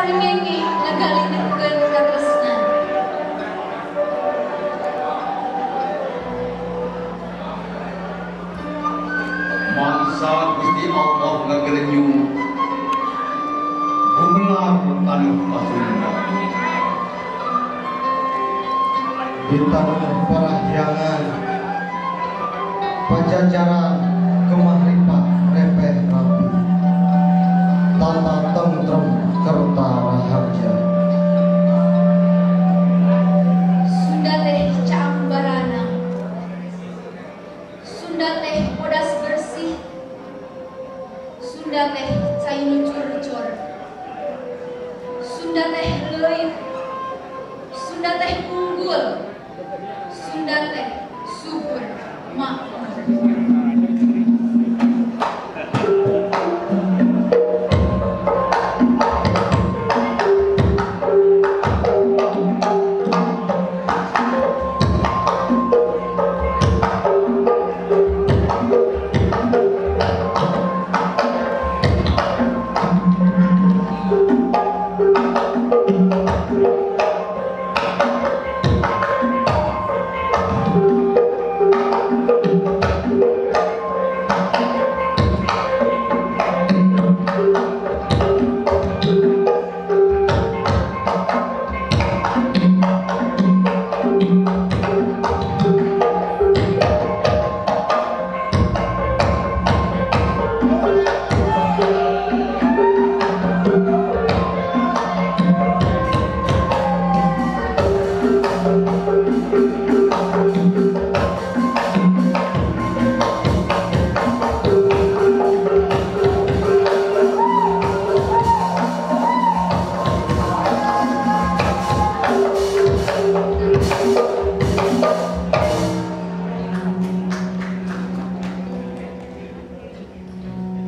saringenge ngagalikeun katresnan. Mangsa Gusti Allah ngagelenyung gumelar anu pasunda di tanah parahyangan pajajaran kemahripat repeh rapi tata tentrem kerta raharja Sunda teh caambarana, Sunda teh bodas bersih, Sunda teh cai nucur-cur, Sunda teh leuit, Sunda teh unggul, Sunda teh subur makmur.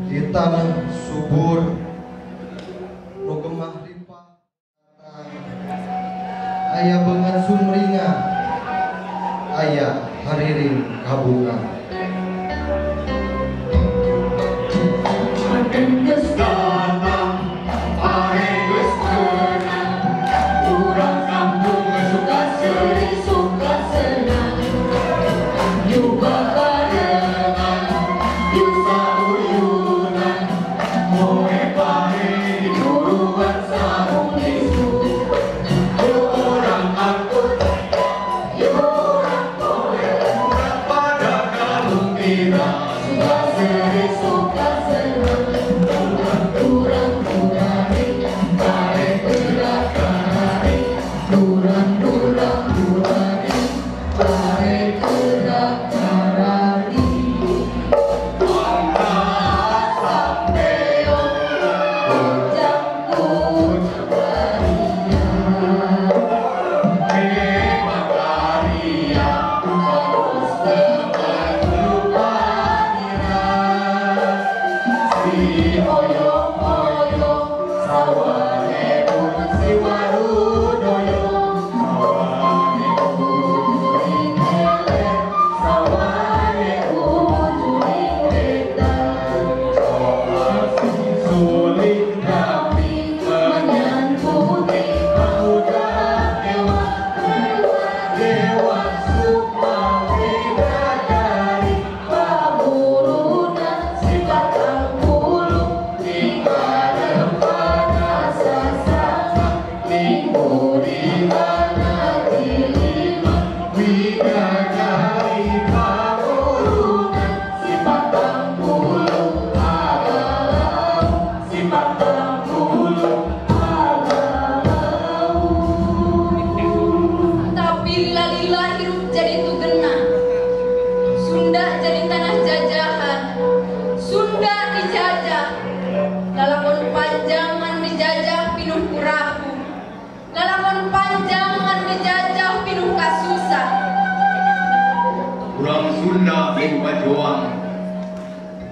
di tanah subur nu gemah ripat aya beungeun sumringa aya hariring kabunga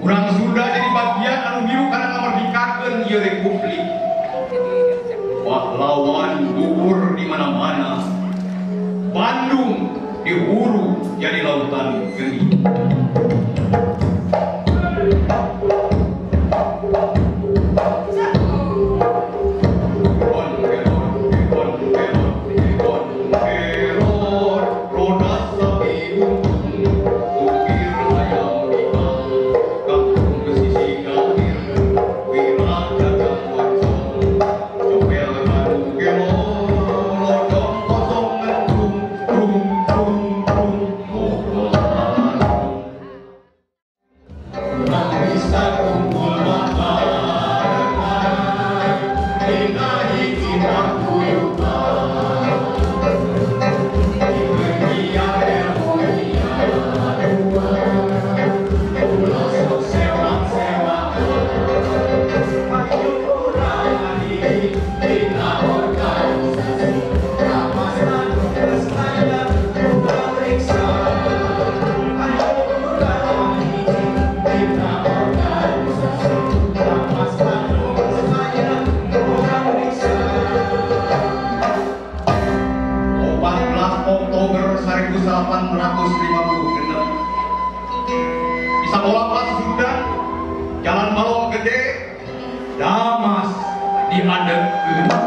Urang Sunda jadi bagian anu biru karena ngamerdikakeun ieu republik. Pahlawan gugur di mana-mana. Bandung dihuru jadi lautan geni. Oktober 1856 bisa melapas Sudan Jalan Balong Gede Damas diadekeun.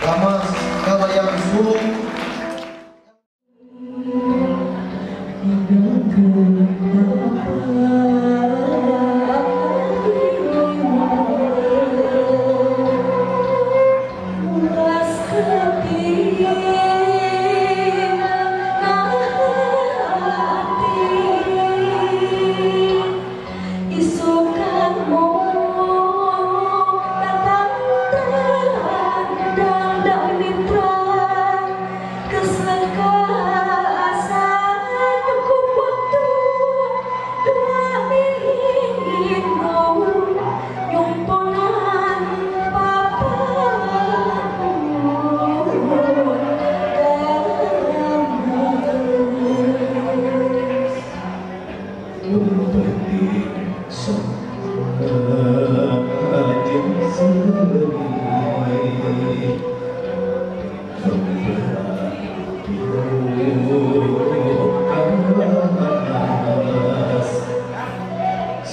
Damas Kalayang Sulung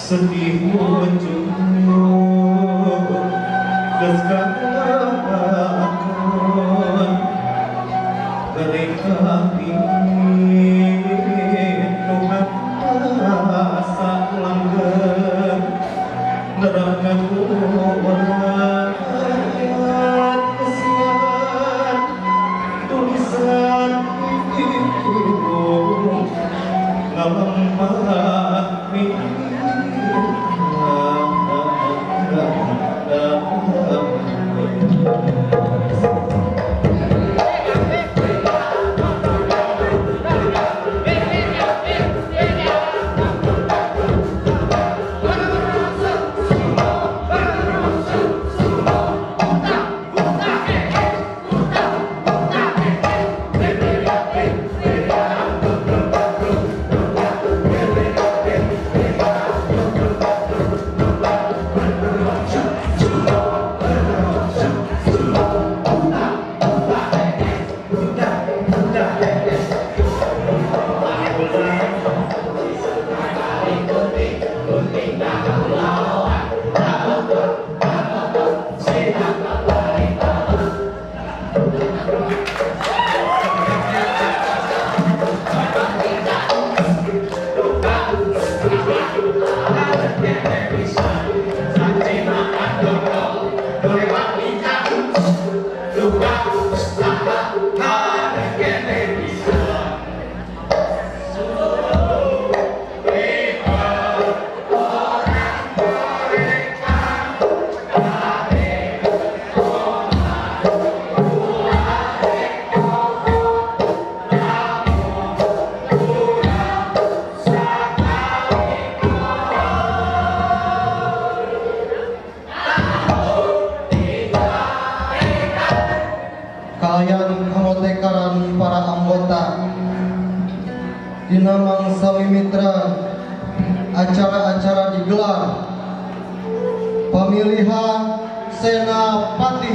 sedih muncul kesakakon mereka ingin mengasa langgeng neraka kuat kesian tulisan itu ngalemah Dina mangsa mimitra acara-acara digelar pemilihan Senapati.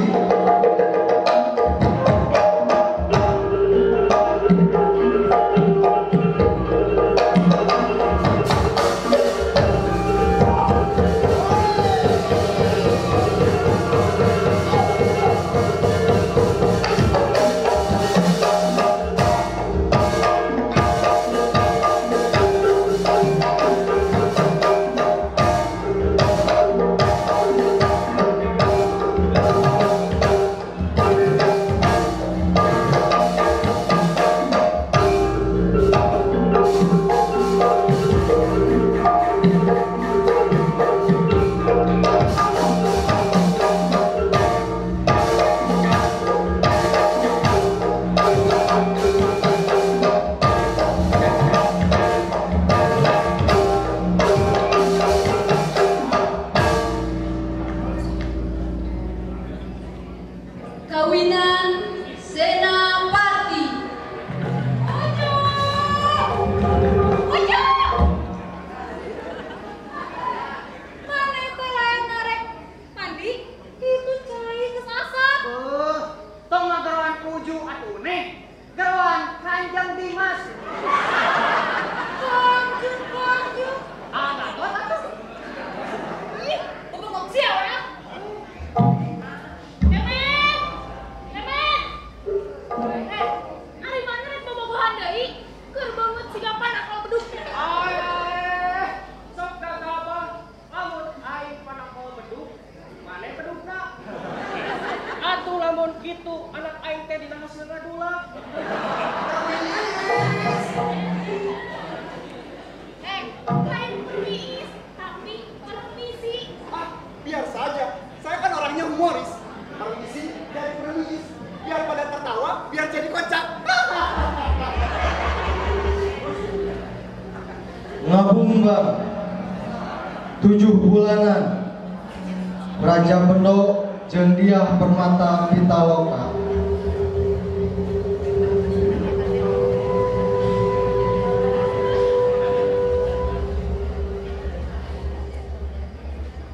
Kawinan Senapati. Mana itu lain narek mandi? Itu cai kesasar. Tong gerawan puju atuh nih. Gerawan Kanjeng Dimas. Kanjeng. Ada buat atuh. Ih, ngomong siapa ya? Ari mana rek bobogohan deui? Keur banget siga panak kalau bedug. Sok gagabah. Lamun aing panak mau bedug, mane bedugna? Atuh lamun kitu anak aing teh dina hasil ngadula. Lain permiis, tapi permisi. Biar saja, saya kan orangnya humoris. Permisi dari permis, biar pada tertawa, biar jadi kocak. Ngabungba 7 bulanan Raja Bendo jeung Diah Permata Pitaloka.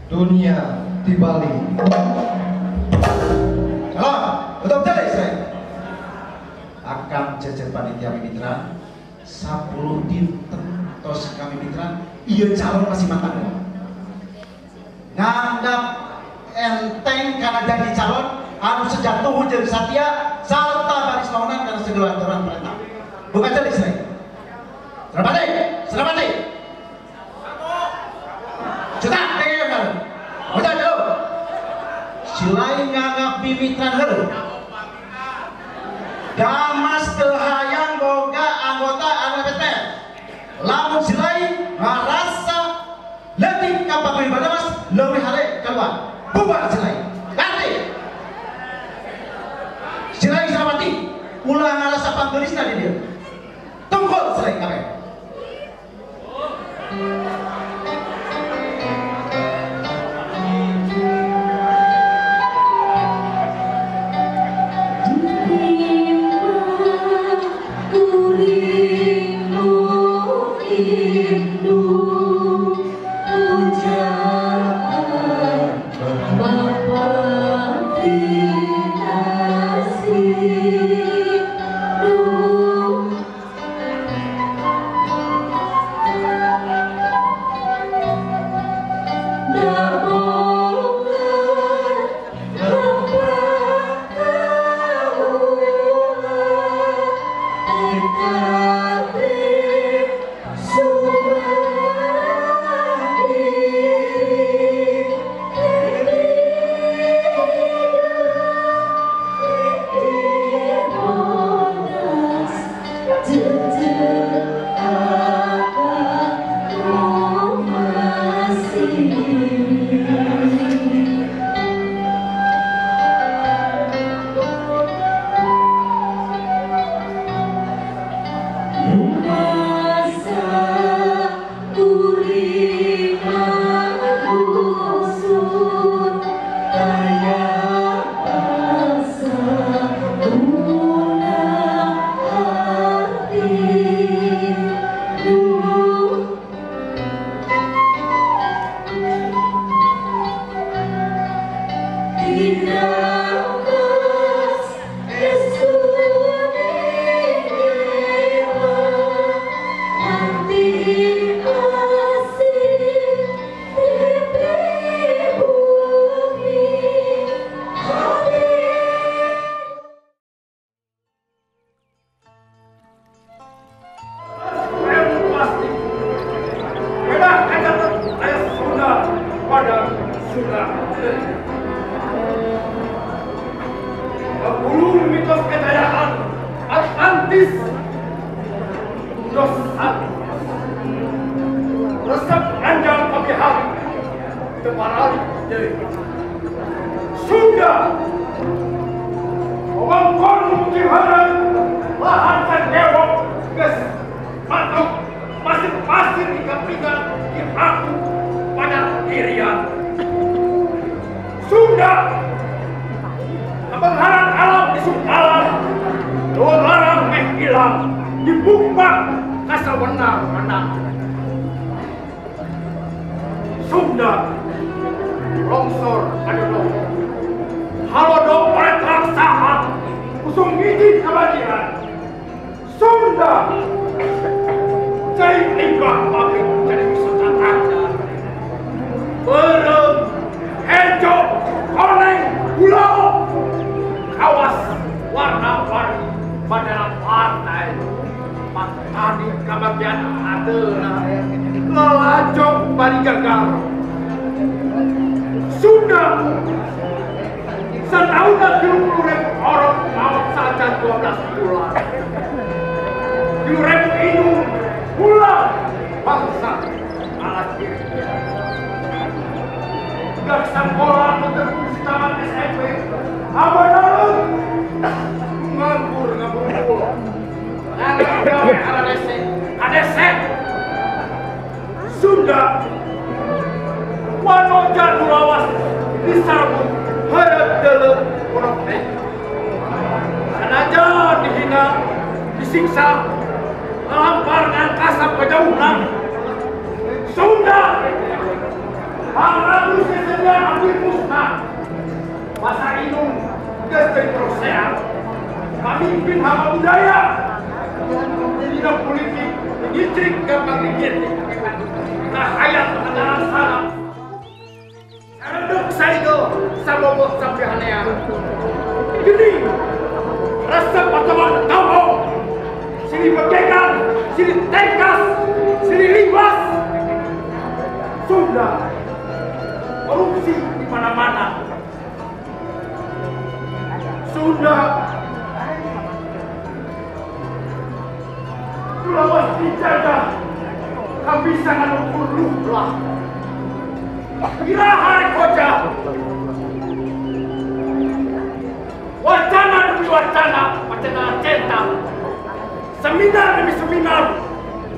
Dunia di Bali. Salam, betul-betul Israel. Akan jajar panitia mitra 10 dinten tos kami mitra, iya calon masih matang. Nganggap enteng karena jadi calon, anu sejatuh jeung satya, sarta baris launan karena segala aturan perintah. Bukan jadi Israel. Selamat selamat. Cetak, dengar. Udah dulu. Selain nganggap bimitran heureuh. Damas teu hayang boga anggota ANPTN. Lamun silai ngarasa leutik ka pakulian Damas leuwih hare keluar. Bubar silai. Ganti. Silai Salamati ulah ngarasa panggeulisna di dieu. Tunggul silai kabeh. sudah. Kebulung mitos kejayaan Atlantis Dosan resep anjang pagi hari Temarali Dewi sudah Wangkon Mutiharan lahan dan dewa ges matok masing-masing ingat-ingat di aku pada dirian sudah penghalang alam di sukalan dua larang menghilang dibumbak kasar menang sudah longsor aduh halodo oleh terangsahan usung izin kebajikan sudah jadi limbah pabrik jadi wisata anda berem hejo koneng pulau kawas warna-warni pada partai tadi kebagian adalah lelajong bali gagal sudah setahun dan 70.000 orang maut saja 12 bulan 7.000 ini pulang bangsa alas diri gak sekolah menempuh taman SMP apa dalam nganggur pulang nganggur ada set sudah wanoja dulawas disambut hayat dalam konflik senaja dihina disiksa melampar kasar kejauhan sudah harus sedia ambil musnah masa inung gestri prosean pemimpin hama budaya tidak politik distrik gampang dikit nah hayat adalah salah reduk saya sabobot sampai aneh gini rasa potongan tahu sini pegangan sini tegas sini limbas sudah korupsi di mana-mana sudah lawas dijajah kami sangat ukur lah kira hari koja wacana demi wacana wacana cinta seminar demi seminar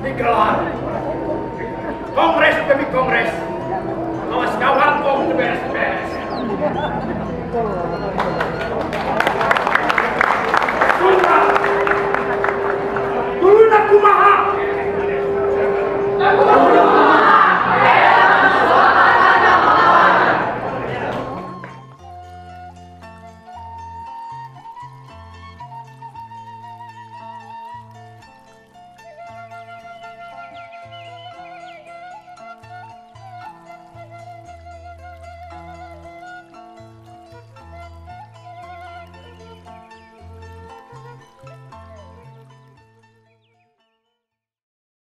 digelar kongres demi kongres awas kawan kong beres-beres sudah dulu nak kumaha